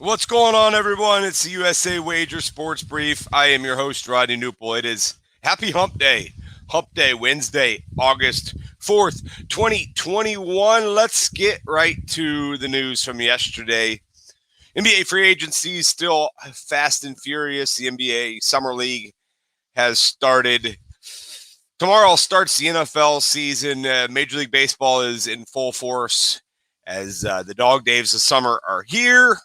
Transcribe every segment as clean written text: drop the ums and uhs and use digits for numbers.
What's going on, everyone? It's the USA Wager Sports Brief. I am your host, Rodney Knuppel. It is Happy Hump Day. Hump Day, Wednesday, August 4th, 2021. Let's get right to the news from yesterday. NBA free agency is still fast and furious. The NBA Summer League has started. Tomorrow starts the NFL season. Major League Baseball is in full force as the dog days of summer are here.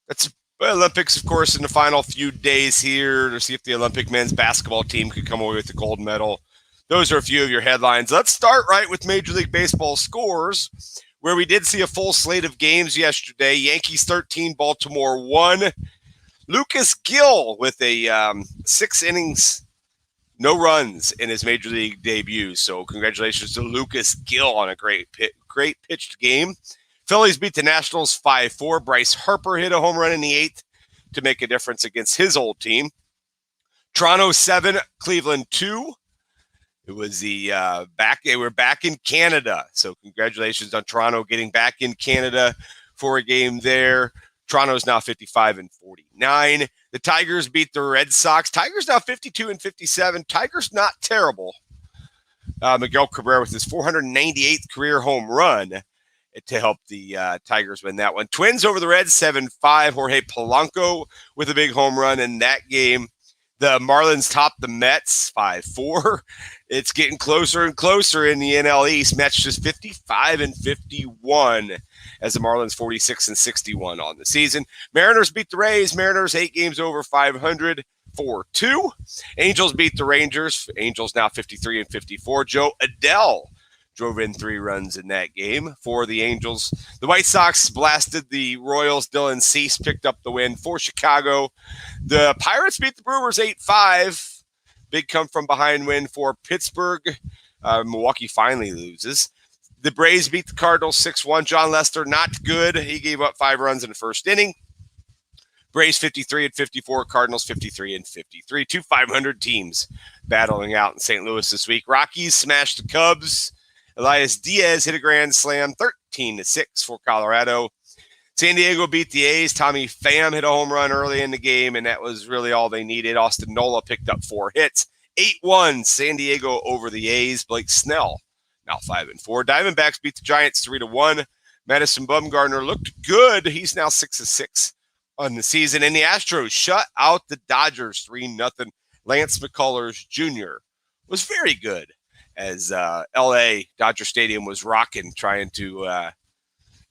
That's Olympics, of course, in the final few days here to see if the Olympic men's basketball team could come away with the gold medal. Those are a few of your headlines. Let's start right with Major League Baseball scores, where we did see a full slate of games yesterday. Yankees 13, Baltimore 1. Lucas Gill with a 6 innings, no runs in his Major League debut. So congratulations to Lucas Gill on a great pitched game. Phillies beat the Nationals 5-4. Bryce Harper hit a home run in the 8th to make a difference against his old team. Toronto 7, Cleveland 2. It was they were back in Canada. So congratulations on Toronto getting back in Canada for a game there. Toronto's now 55-49. The Tigers beat the Red Sox. Tigers now 52-57. Tigers not terrible. Miguel Cabrera with his 498th career home run to help the Tigers win that one. Twins over the Reds 7-5. Jorge Polanco with a big home run in that game. The Marlins topped the Mets 5-4. It's getting closer and closer in the NL East. Mets just 55-51 as the Marlins 46-61 on the season. Mariners beat the Rays. Mariners 8 games over 500. 4-2. Angels beat the Rangers. Angels now 53-54. Joe Adell drove in 3 runs in that game for the Angels. The White Sox blasted the Royals. Dylan Cease picked up the win for Chicago. The Pirates beat the Brewers 8-5. Big come-from-behind win for Pittsburgh. Milwaukee finally loses. The Braves beat the Cardinals 6-1. John Lester, not good. He gave up 5 runs in the first inning. Braves 53-54, Cardinals 53-53. 2 500 teams battling out in St. Louis this week. Rockies smashed the Cubs. Elias Diaz hit a grand slam, 13-6 for Colorado. San Diego beat the A's. Tommy Pham hit a home run early in the game, and that was really all they needed. Austin Nola picked up 4 hits. 8-1 San Diego over the A's. Blake Snell now 5-4. Diamondbacks beat the Giants 3-1. Madison Bumgarner looked good. He's now 6-6 on the season. And the Astros shut out the Dodgers 3-0. Lance McCullers Jr. was very good as L.A. Dodger Stadium was rocking, trying to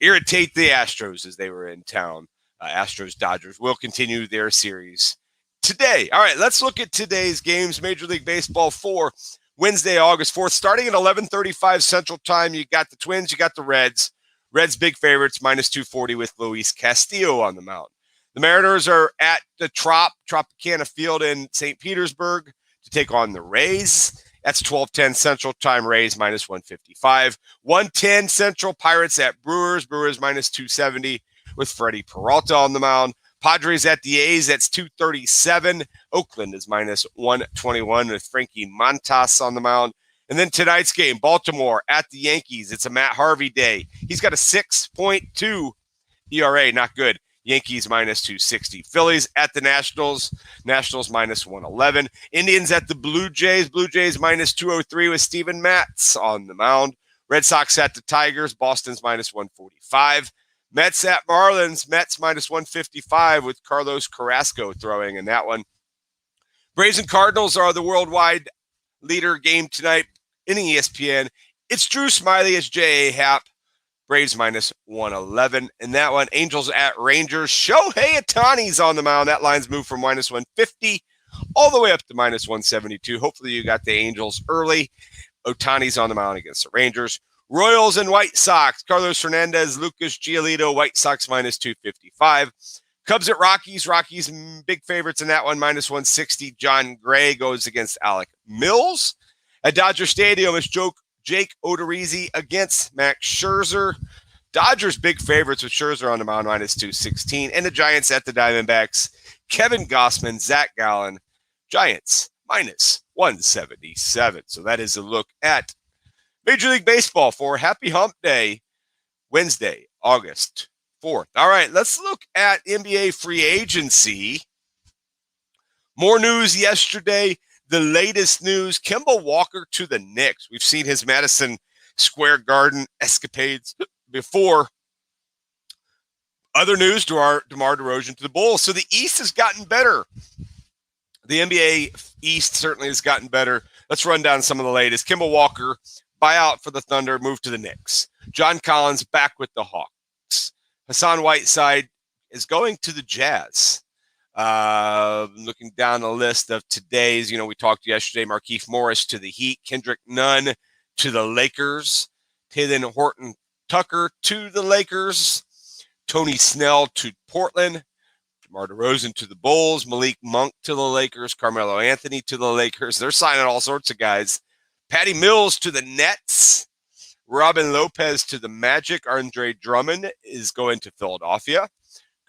irritate the Astros as they were in town. Astros-Dodgers will continue their series today. All right, let's look at today's games. Major League Baseball for Wednesday, August 4th. Starting at 11:35 Central Time, you got the Twins, you got the Reds. Reds big favorites, minus 240 with Luis Castillo on the mound. The Mariners are at the Tropicana Field in St. Petersburg to take on the Rays. That's 12:10 Central Time. Rays minus 155. 1:10 Central. Pirates at Brewers. Brewers minus 270 with Freddie Peralta on the mound. Padres at the A's. That's 237. Oakland is minus 121 with Frankie Montas on the mound. And then tonight's game, Baltimore at the Yankees. It's a Matt Harvey day. He's got a 6.2 ERA. Not good. Yankees minus 260. Phillies at the Nationals. Nationals minus 111. Indians at the Blue Jays. Blue Jays minus 203 with Steven Matz on the mound. Red Sox at the Tigers. Boston's minus 145. Mets at Marlins. Mets minus 155 with Carlos Carrasco throwing in that one. Braves and Cardinals are the worldwide leader game tonight in ESPN. It's Drew Smiley as J.A. Happ. Braves minus 111. And that one, Angels at Rangers. Shohei Ohtani's on the mound. That line's moved from minus 150 all the way up to minus 172. Hopefully you got the Angels early. Ohtani's on the mound against the Rangers. Royals and White Sox. Carlos Hernandez, Lucas Giolito. White Sox minus 255. Cubs at Rockies. Rockies big favorites in that one, minus 160. John Gray goes against Alec Mills. At Dodger Stadium, it's Jake Odorizzi against Max Scherzer. Dodgers big favorites with Scherzer on the mound, minus 216. And the Giants at the Diamondbacks. Kevin Gausman, Zach Gallen. Giants minus 177. So that is a look at Major League Baseball for Happy Hump Day, Wednesday, August 4th. All right, let's look at NBA free agency. More news yesterday. The latest news, Kemba Walker to the Knicks. We've seen his Madison Square Garden escapades before. Other news, DeMar DeRozan to the Bulls. So the East has gotten better. The NBA East certainly has gotten better. Let's run down some of the latest. Kemba Walker, buyout for the Thunder, moved to the Knicks. John Collins back with the Hawks. Hassan Whiteside is going to the Jazz. Looking down the list of today's, we talked yesterday, Markieff Morris to the Heat, Kendrick Nunn to the Lakers, Taylor Horton Tucker to the Lakers, Tony Snell to Portland, DeMar DeRozan to the Bulls, Malik Monk to the Lakers, Carmelo Anthony to the Lakers. They're signing all sorts of guys. Patty Mills to the Nets, Robin Lopez to the Magic, Andre Drummond is going to Philadelphia.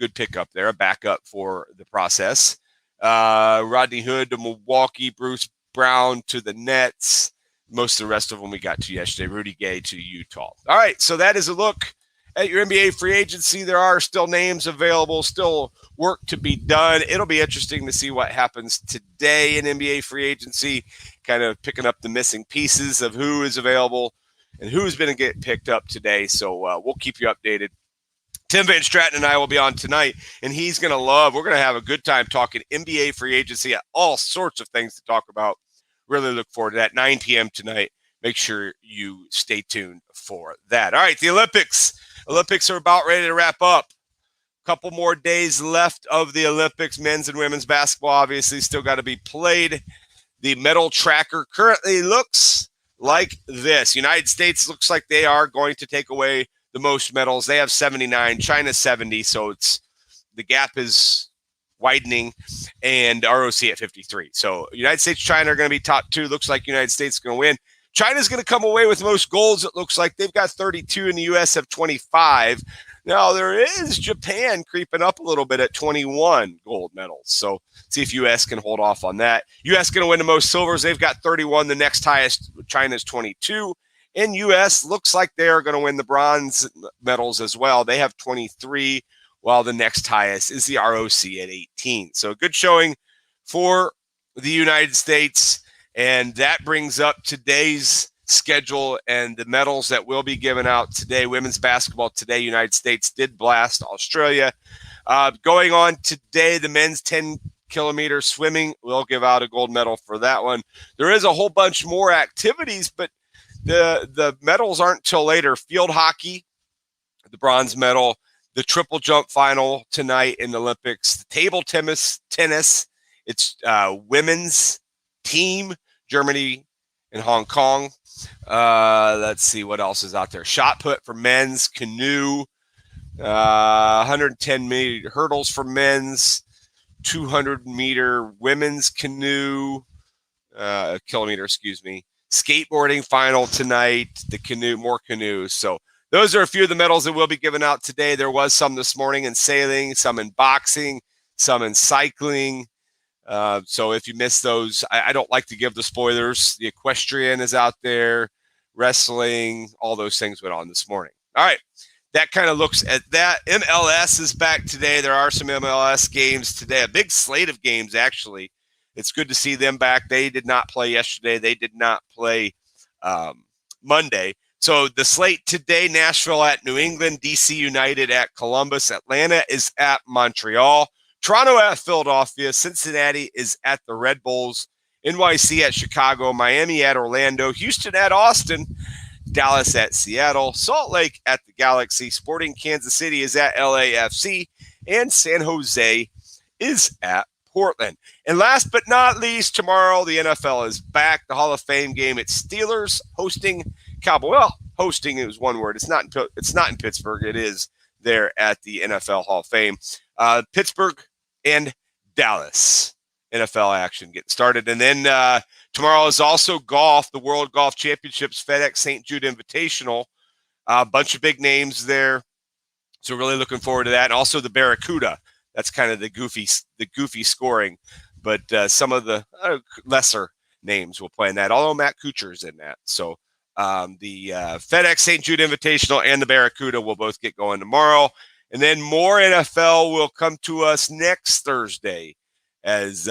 Good pickup there, a backup for the process. Rodney Hood to Milwaukee, Bruce Brown to the Nets. Most of the rest of them we got to yesterday. Rudy Gay to Utah. All right, so that is a look at your NBA free agency. There are still names available, still work to be done. It'll be interesting to see what happens today in NBA free agency, kind of picking up the missing pieces of who is available and who's going to get picked up today. So we'll keep you updated. Tim Van Stratton and I will be on tonight, and he's going to we're going to have a good time talking NBA free agency, all sorts of things to talk about. Really look forward to that. 9 p.m. tonight. Make sure you stay tuned for that. All right, the Olympics. Olympics are about ready to wrap up. Couple more days left of the Olympics. Men's and women's basketball obviously still got to be played. The medal tracker currently looks like this. United States looks like they are going to take away the most medals. They have 79, China 70, so the gap is widening, and ROC at 53. So United States, China are going to be top two. Looks like United States is going to win. China's going to come away with most golds. It looks like they've got 32, and the U.S. have 25. Now, there is Japan creeping up a little bit at 21 gold medals. So see if U.S. can hold off on that. U.S. going to win the most silvers. They've got 31. The next highest, China's 22. And U.S. looks like they're going to win the bronze medals as well. They have 23, while the next highest is the ROC at 18. So a good showing for the United States. And that brings up today's schedule and the medals that will be given out today. Women's basketball today, United States did blast Australia. Going on today, the men's 10-kilometer swimming will give out a gold medal for that one. There is a whole bunch more activities, but the medals aren't till later. Field hockey, the bronze medal, the triple jump final tonight in the Olympics, the table tennis. It's women's team, Germany and Hong Kong. Let's see what else is out there. Shot put for men's, canoe, 110-meter hurdles for men's, 200-meter women's kilometer, skateboarding final tonight, the canoe, more canoes. So those are a few of the medals that will be given out today. There was some this morning in sailing, some in boxing, some in cycling. So if you missed those, I don't like to give the spoilers. The equestrian is out there, wrestling, all those things went on this morning. All right, that kind of looks at that. MLS is back today. There are some MLS games today, a big slate of games, actually. It's good to see them back. They did not play yesterday. They did not play Monday. So the slate today, Nashville at New England, DC United at Columbus, Atlanta is at Montreal, Toronto at Philadelphia, Cincinnati is at the Red Bulls, NYC at Chicago, Miami at Orlando, Houston at Austin, Dallas at Seattle, Salt Lake at the Galaxy, Sporting Kansas City is at LAFC, and San Jose is at Portland. And last but not least, tomorrow the NFL is back. The Hall of Fame game. It's Steelers hosting Cowboys. Well, hosting is one word. It's not in Pittsburgh. It is there at the NFL Hall of Fame. Pittsburgh and Dallas. NFL action getting started. And then tomorrow is also golf, the World Golf Championships, FedEx St. Jude Invitational. A bunch of big names there. So really looking forward to that. And also the Barracuda. That's kind of the goofy scoring. But some of the lesser names will play in that, although Matt Kuchar is in that. So the FedEx St. Jude Invitational and the Barracuda will both get going tomorrow. And then more NFL will come to us next Thursday as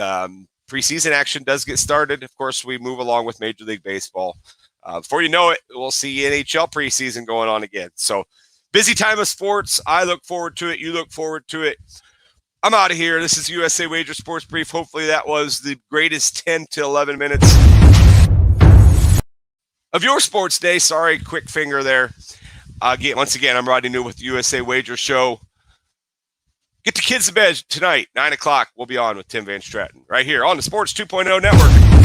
preseason action does get started. Of course, we move along with Major League Baseball. Before you know it, we'll see NHL preseason going on again. So busy time of sports. I look forward to it. You look forward to it. I'm out of here. This is USA Wager Sports Brief. Hopefully that was the greatest 10 to 11 minutes of your sports day. Sorry, quick finger there. Once again, I'm Rodney Knuppel with the USA Wager Show. Get the kids to bed tonight, 9 o'clock. We'll be on with Tim Van Stratton right here on the Sports 2.0 Network.